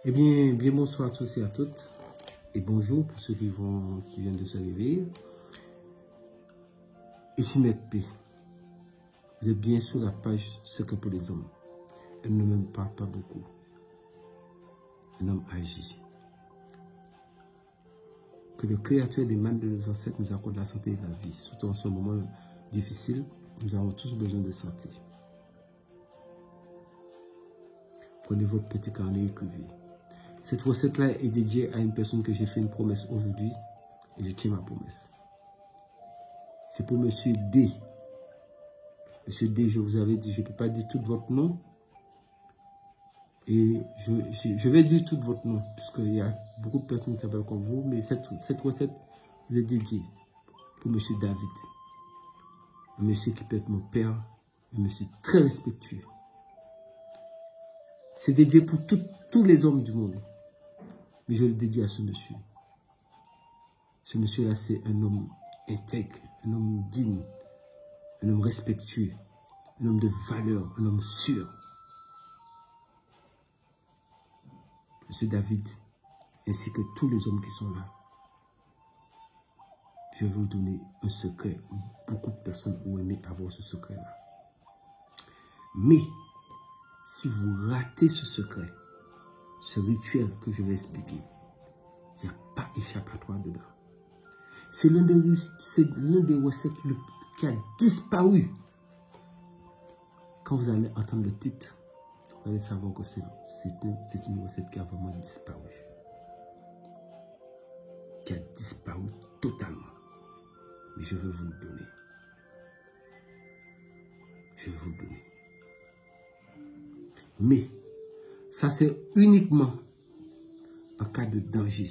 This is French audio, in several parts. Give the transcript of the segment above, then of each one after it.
Eh bien, bien bonsoir à tous et à toutes. Et bonjour pour ceux qui viennent de se réveiller. Ici Maître P. Vous êtes bien sur la page Secret pour les hommes. Elle ne me parle pas beaucoup. Un homme agit. Que le Créateur des mains de nos ancêtres nous accorde la santé et la vie. Surtout en ce moment difficile, nous avons tous besoin de santé. Prenez votre petit carnet et écrivez. Cette recette-là est dédiée à une personne que j'ai fait une promesse aujourd'hui et je tiens ma promesse. C'est pour Monsieur D. Monsieur D, je vous avais dit, je ne peux pas dire tout votre nom. Et je vais dire tout votre nom, puisqu'il y a beaucoup de personnes qui s'appellent comme vous, mais cette recette vous est dédiée pour Monsieur David. Un monsieur qui peut être mon père, un monsieur très respectueux. C'est dédié pour tous les hommes du monde. Mais je le dédie à ce monsieur. Ce monsieur-là, c'est un homme intègre, un homme digne, un homme respectueux, un homme de valeur, un homme sûr. Monsieur David, ainsi que tous les hommes qui sont là, je vais vous donner un secret. Beaucoup de personnes ont aimé avoir ce secret-là. Mais, si vous ratez ce secret, ce rituel que je vais expliquer, il n'y a pas échappatoire dedans. C'est l'un des recettes qui a disparu. Quand vous allez entendre le titre, vous allez savoir que c'est une recette qui a vraiment disparu. Qui a disparu totalement. Mais je vais vous le donner. Je vais vous le donner. Mais, ça c'est uniquement en cas de danger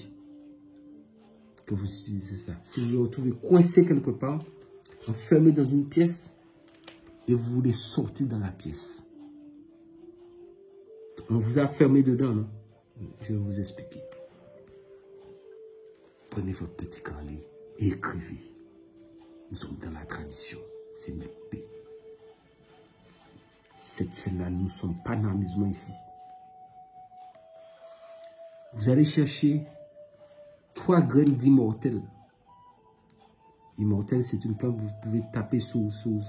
que vous utilisez ça. Si vous vous retrouvez coincé quelque part, enfermé dans une pièce, et vous voulez sortir dans la pièce. On vous a fermé dedans, non? Je vais vous expliquer. Prenez votre petit carnet et écrivez. Nous sommes dans la tradition. C'est Maître P. Cette chaîne-là, nous ne sommes pas dans l'amusement ici. Vous allez chercher 3 graines d'immortel. Immortel, c'est une plante, vous pouvez taper sur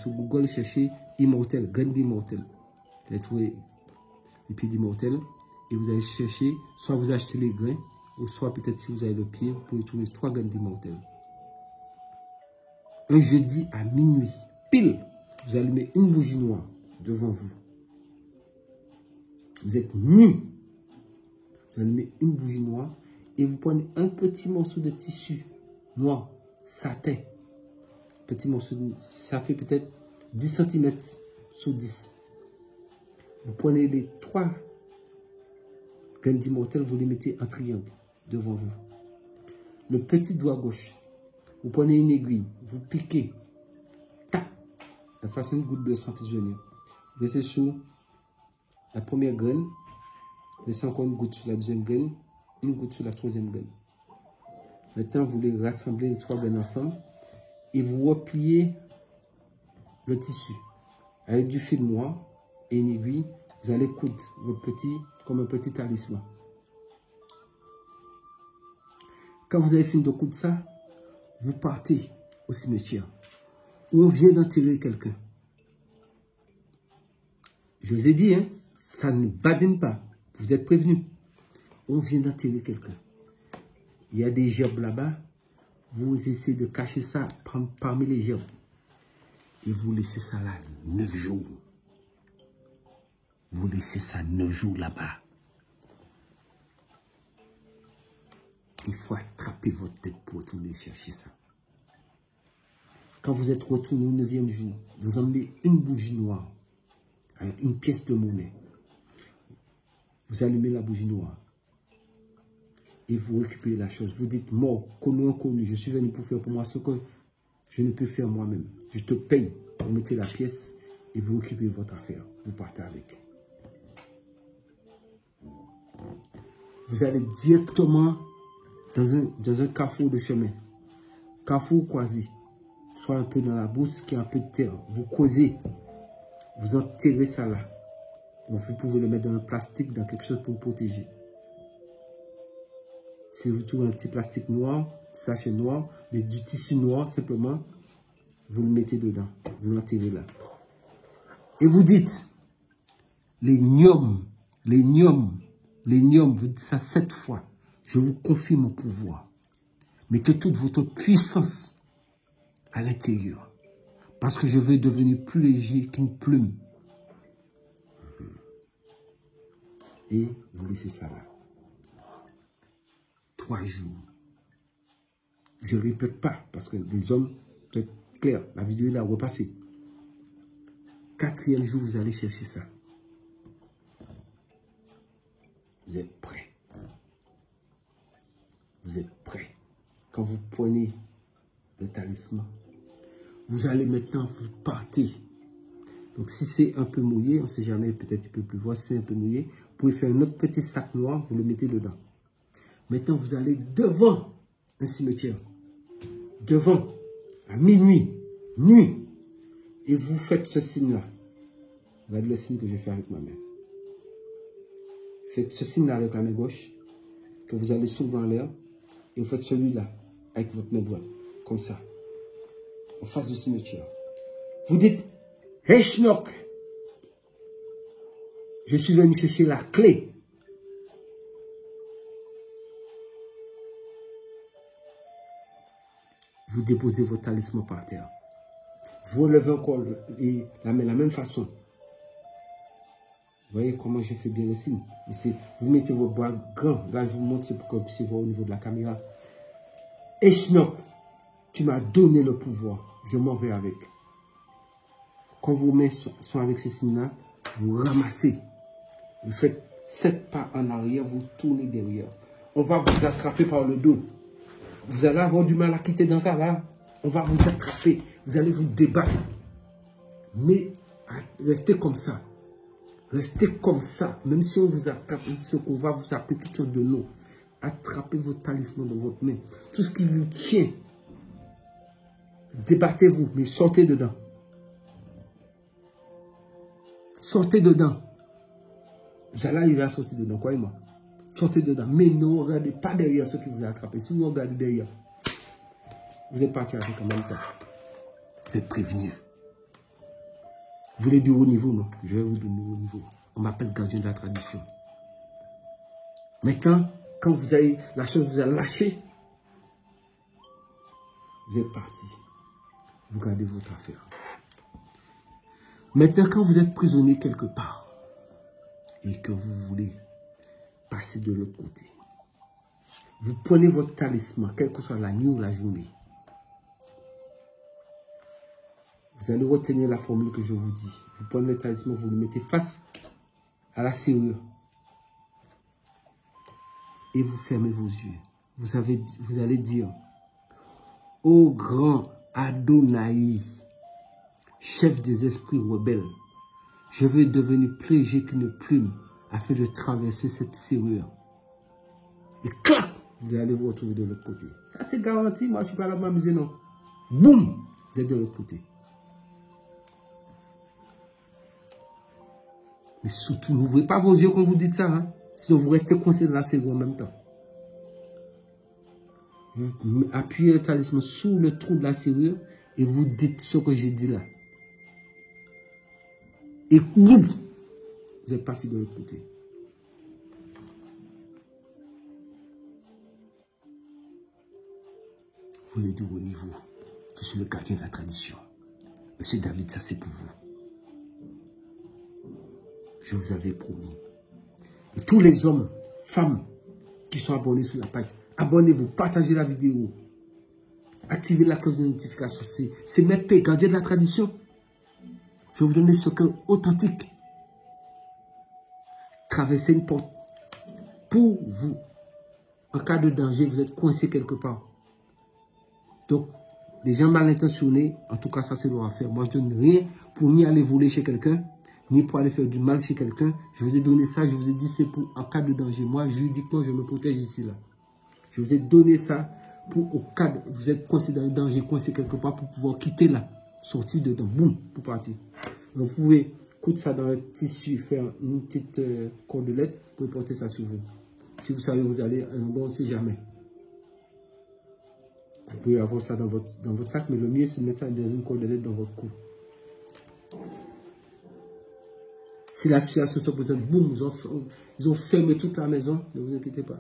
Google, chercher immortel, graines d'immortel. Vous allez trouver les pieds d'immortel et vous allez chercher, soit vous achetez les grains, ou soit peut-être si vous avez le pied, vous pouvez trouver 3 graines d'immortel. Un jeudi à minuit, pile, vous allumez une bougie noire devant vous. Vous êtes nus. Vous allumez une bougie noire et vous prenez un petit morceau de tissu noir, satin. Petit morceau, ça fait peut-être 10 cm sur 10. Vous prenez les 3 graines d'immortel, vous les mettez en triangle devant vous. Le petit doigt gauche, vous prenez une aiguille, vous piquez, tac, la façon une goutte de sang puisse venir. Vous laissez sur la première graine, vous laissez encore une goutte sur la deuxième graine, une goutte sur la troisième graine. Maintenant, vous les rassemblez les 3 graines ensemble et vous repliez le tissu avec du fil noir et une aiguille. Vous allez coudre votre comme un petit talisman. Quand vous avez fini de coudre ça, vous partez au cimetière où on vient d'enterrer quelqu'un. Je vous ai dit, hein, ça ne badine pas. Vous êtes prévenus. On vient d'enterrer quelqu'un. Il y a des gerbes là-bas. Vous essayez de cacher ça parmi les gerbes. Et vous laissez ça là 9 jours. Vous laissez ça 9 jours là-bas. Il faut attraper votre tête pour retourner chercher ça. Quand vous êtes retourné au 9e jour, vous emmenez une bougie noire avec une pièce de monnaie. Vous allumez la bougie noire. Et vous récupérez la chose. Vous dites, mort, connu, inconnu, je suis venu pour faire pour moi ce que je ne peux faire moi-même. Je te paye. Vous mettez la pièce et vous récupérez votre affaire. Vous partez avec. Vous allez directement dans un carrefour de chemin. Carrefour croisé. Soit un peu dans la bourse, qui a un peu de terre. Vous causez. Vous enterrez ça là. Donc vous pouvez le mettre dans un plastique, dans quelque chose pour protéger. Si vous trouvez un petit plastique noir, sachet noir, du tissu noir, simplement, vous le mettez dedans. Vous l'enterrez là. Et vous dites, les gnomes, vous dites ça 7 fois. Je vous confie mon pouvoir. Mettez toute votre puissance à l'intérieur. Parce que je veux devenir plus léger qu'une plume. Et vous laissez ça là. 3 jours. Je ne répète pas, parce que les hommes, c'est clair, la vidéo est là, repassée. 4e jour, vous allez chercher ça. Vous êtes prêts. Vous êtes prêts. Quand vous prenez le talisman, vous allez maintenant, vous partez. Donc, si c'est un peu mouillé, on ne sait jamais, peut-être il peut pleuvoir, si c'est un peu mouillé, vous pouvez faire un autre petit sac noir, vous le mettez dedans. Maintenant, vous allez devant un cimetière. Devant, à minuit, nuit. Et vous faites ce signe-là. Regardez le signe que je fais avec ma main. Faites ce signe-là avec la main gauche, que vous allez soulever en l'air, et vous faites celui-là avec votre main droite, comme ça, en face du cimetière. Vous dites, Eshnoch, je suis venu chercher la clé. Vous déposez votre talisman par terre. Vous relevez encore la main de la même façon. Vous voyez comment je fais bien le signe. Vous mettez vos bras grands. Là, je vous montre pour que vous puissiez voir au niveau de la caméra. Eshnoch, tu m'as donné le pouvoir. Je m'en vais avec. Quand vos mains sont avec ces signes-là, vous ramassez. Vous faites 7 pas en arrière, vous tournez derrière. On va vous attraper par le dos. Vous allez avoir du mal à quitter dans ça là. On va vous attraper. Vous allez vous débattre. Mais restez comme ça. Restez comme ça. Même si on vous attrape, ce qu'on va vous appeler toutes sortes de noms. Attrapez vos talismans dans votre main. Tout ce qui vous tient. Débattez-vous, mais sortez dedans. Sortez dedans. Vous allez arriver à sortir dedans, croyez-moi. Sortez dedans. Mais ne regardez pas derrière ceux qui vous ont attrapé. Si vous regardez derrière, vous êtes parti avec en même temps. Vous êtes prévenu. Vous voulez du haut niveau, non? Je vais vous donner du haut niveau. On m'appelle gardien de la tradition. Maintenant, quand vous avez la chose vous a lâché, vous êtes parti. Vous gardez votre affaire. Maintenant, quand vous êtes prisonnier quelque part et que vous voulez passer de l'autre côté, vous prenez votre talisman, quelle que soit la nuit ou la journée. Vous allez retenir la formule que je vous dis. Vous prenez le talisman, vous le mettez face à la serrure. Et vous fermez vos yeux. Vous allez dire, ô grand Adonai, chef des esprits rebelles, je veux devenir plus léger qu'une plume afin de traverser cette serrure. Et clac, vous allez vous retrouver de l'autre côté. Ça c'est garanti, moi je ne suis pas là pour m'amuser, non. Boum, vous êtes de l'autre côté. Mais surtout, n'ouvrez pas vos yeux quand vous dites ça, hein? Sinon vous restez coincé dans la serrure en même temps. Vous appuyez le talisman sous le trou de la serrure et vous dites ce que j'ai dit là. Et boum, vous êtes passé de l'autre côté. Vous voulez dire au niveau, je suis le gardien de la tradition. Monsieur David, ça c'est pour vous. Je vous avais promis. Et tous les hommes, femmes qui sont abonnés sur la page, abonnez-vous, partagez la vidéo. Activez la cloche de notification. C'est mes paix, gardien de la tradition. Je vais vous donner ce cœur authentique. Traversez une porte pour vous. En cas de danger, vous êtes coincé quelque part. Donc, les gens mal intentionnés, en tout cas, ça c'est leur affaire. Moi, je ne donne rien pour ni aller voler chez quelqu'un, ni pour aller faire du mal chez quelqu'un. Je vous ai donné ça, je vous ai dit c'est pour en cas de danger. Moi, juridiquement, je me protège ici, là. Je vous ai donné ça pour au cas de vous êtes coincé dans le danger, coincé quelque part pour pouvoir quitter là, sortir dedans, boum, pour partir. Donc, vous pouvez coudre ça dans le tissu, faire une petite cordelette pour porter ça sur vous. Si vous savez, vous allez à un endroit, on ne sait jamais. Vous pouvez avoir ça dans votre sac, mais le mieux, c'est de mettre ça dans une cordelette dans votre cou. Si la situation se présente, boum, ils ont fermé toute la maison, ne vous inquiétez pas.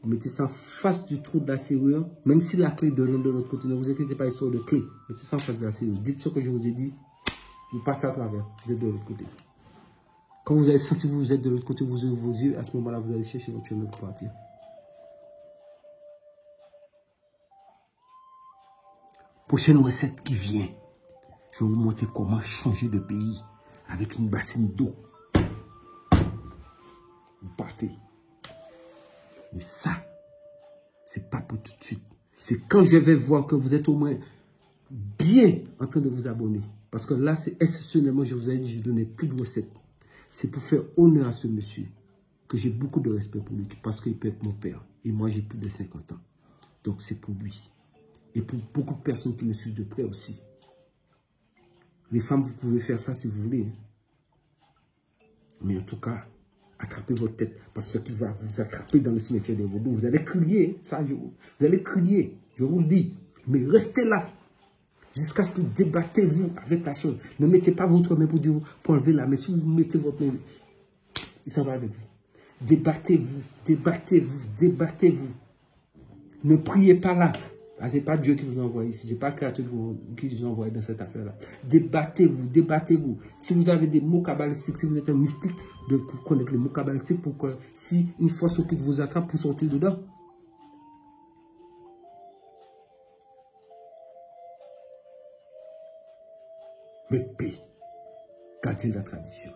Vous mettez ça en face du trou de la serrure, même si la clé de l'autre côté, ne vous inquiétez pas, histoire de clé. Mettez ça en face de la serrure. Dites ce que je vous ai dit, vous passez à travers, vous êtes de l'autre côté. Quand vous avez senti que vous êtes de l'autre côté, vous ouvrez vos yeux, à ce moment-là, vous allez chercher votre chemin pour partir. Prochaine recette qui vient, je vais vous montrer comment changer de pays avec une bassine d'eau. Vous partez. Mais ça, c'est pas pour tout de suite. C'est quand je vais voir que vous êtes au moins bien en train de vous abonner. Parce que là, c'est exceptionnellement, je vous ai dit, je ne donnais plus de recettes. C'est pour faire honneur à ce monsieur, que j'ai beaucoup de respect pour lui, parce qu'il peut être mon père. Et moi, j'ai plus de 50 ans. Donc, c'est pour lui. Et pour beaucoup de personnes qui me suivent de près aussi. Les femmes, vous pouvez faire ça si vous voulez. Mais en tout cas, attrapez votre tête. Parce que ce qui va vous attraper dans le cimetière des vaudous, vous allez crier. Ça, vous allez crier. Je vous le dis. Mais restez là. Jusqu'à ce que débattez-vous avec la chose. Ne mettez pas votre main pour enlever la main. Si vous mettez votre main, il s'en va avec vous. Débattez-vous. Débattez-vous. Débattez-vous. Ne priez pas là. Ce n'est pas Dieu qui vous envoie ici. Ce n'est pas le Créateur qui vous envoie dans cette affaire-là. Débattez-vous, débattez-vous. Si vous avez des mots kabbalistiques, si vous êtes un mystique, de connaître les mots kabbalistiques pour que si une force occulte vous attrape, pour sortir dedans. Mais paix, gardez la tradition.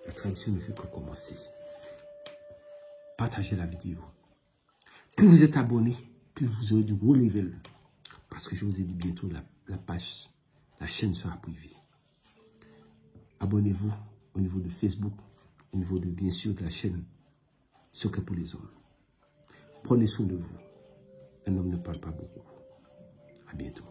La tradition ne fait que commencer. Partagez la vidéo. Plus vous êtes abonné, plus vous aurez du haut level. Parce que je vous ai dit bientôt, la chaîne sera privée. Abonnez-vous au niveau de Facebook, au niveau de, bien sûr, de la chaîne Secret pour les hommes. Prenez soin de vous. Un homme ne parle pas beaucoup. À bientôt.